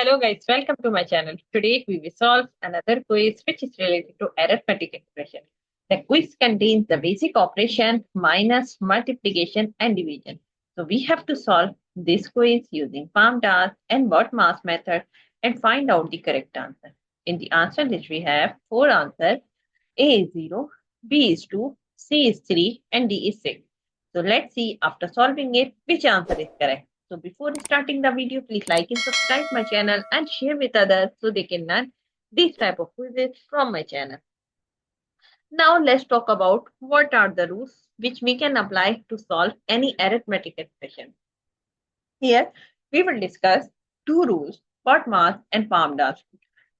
Hello guys, welcome to my channel. Today we will solve another quiz which is related to arithmetic expression. The quiz contains the basic operation minus, multiplication and division. So we have to solve this quiz using palm task and word mass method and find out the correct answer. In the answer list we have four answers. A is 0, B is 2, C is 3 and D is 6. So let's see after solving it which answer is correct. So before starting the video, please like and subscribe my channel and share with others so they can learn these type of quizzes from my channel. Now let's talk about what are the rules which we can apply to solve any arithmetic expression. Here we will discuss two rules, mass and PAMDAS.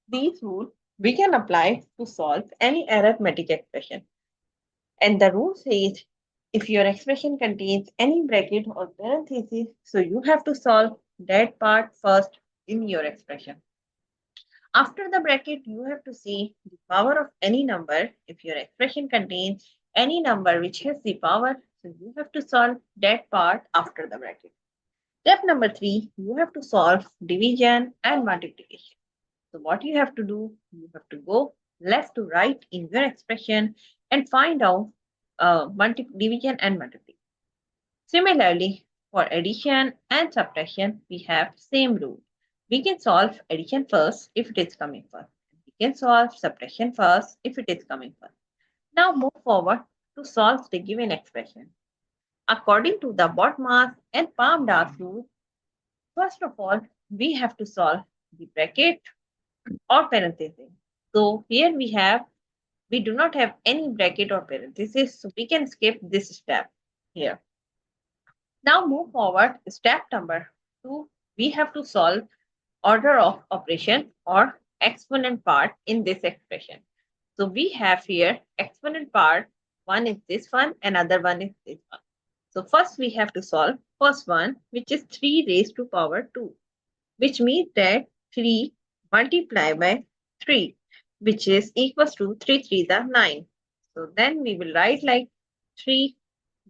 These rules we can apply to solve any arithmetic expression. And the rule says if your expression contains any bracket or parenthesis, so you have to solve that part first in your expression. After the bracket, you have to see the power of any number. If your expression contains any number which has the power, so you have to solve that part after the bracket. Step number 3, you have to solve division and multiplication. So what you have to do, you have to go left to right in your expression and find out division and multiplication. Similarly, for addition and subtraction, we have same rule. We can solve addition first if it is coming first. We can solve subtraction first if it is coming first. Now move forward to solve the given expression. According to the BODMAS and PAMDAS rule, first of all, we have to solve the bracket or parenthesis. So here we do not have any bracket or parenthesis, so we can skip this step here. Now move forward, step number 2, we have to solve order of operation or exponent part in this expression. So we have here exponent part, one is this one, another one is this one. So first we have to solve first one, which is 3 raised to power 2, which means that 3 multiplied by 3, which is equals to 3 3s are 9. So then we will write like 3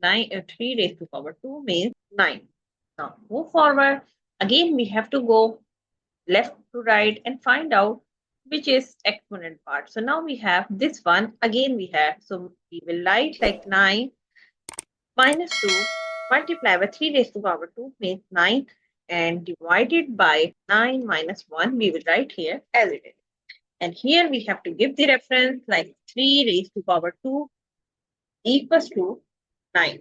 raised to power 2 means 9. Now move forward. Again, we have to go left to right and find out which is exponent part. So now we have this one. Again, we have. So we will write like 9 minus 2 multiplied by 3 raised to power 2 means 9 and divided by 9 minus 1. We will write here as it is. And here we have to give the reference like 3 raised to power 2 equals to 9.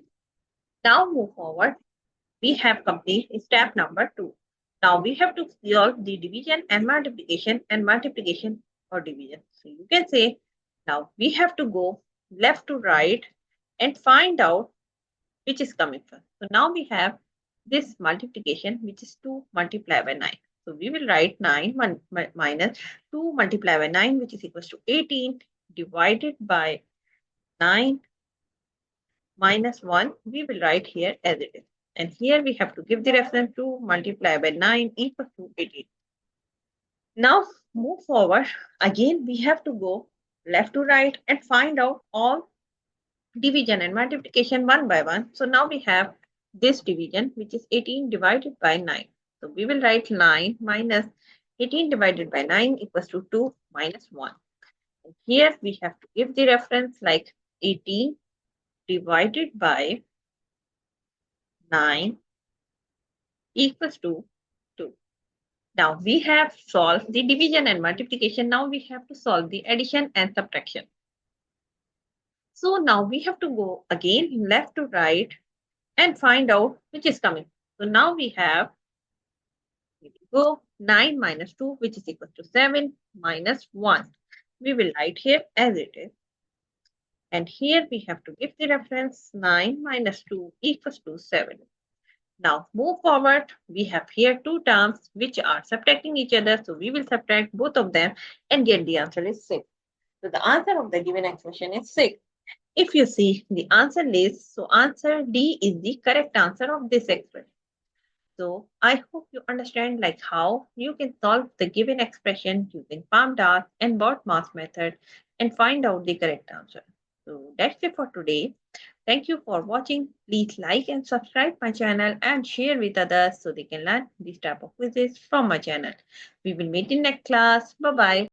Now move forward. We have completed step number 2. Now we have to solve the division and multiplication or division. So you can say now we have to go left to right and find out which is coming first. So now we have this multiplication which is 2 multiplied by 9. So we will write 9 minus 2 multiplied by 9 which is equals to 18 divided by 9 minus 1. We will write here as it is. And here we have to give the reference to multiply by 9 equals to 18. Now move forward. Again, we have to go left to right and find out all division and multiplication one by one. So now we have this division, which is 18 divided by 9. So we will write 9 minus 18 divided by 9 equals to 2 minus 1. And here we have to give the reference like 18 divided by 9 equals to 2. Now we have solved the division and multiplication. Now we have to solve the addition and subtraction. So now we have to go again left to right and find out which is coming. So now we go 9 minus 2 which is equal to 7 minus 1. We will write here as it is. And here we have to give the reference 9 minus 2 equals to 7. Now move forward. We have here two terms which are subtracting each other. So we will subtract both of them and get the answer is 6. So the answer of the given expression is 6. If you see the answer list, so answer D is the correct answer of this expression. So I hope you understand like how you can solve the given expression using PAMDAS and BODMAS method and find out the correct answer. So that's it for today. Thank you for watching. Please like and subscribe my channel and share with others so they can learn this type of quizzes from my channel. We will meet in next class. Bye bye.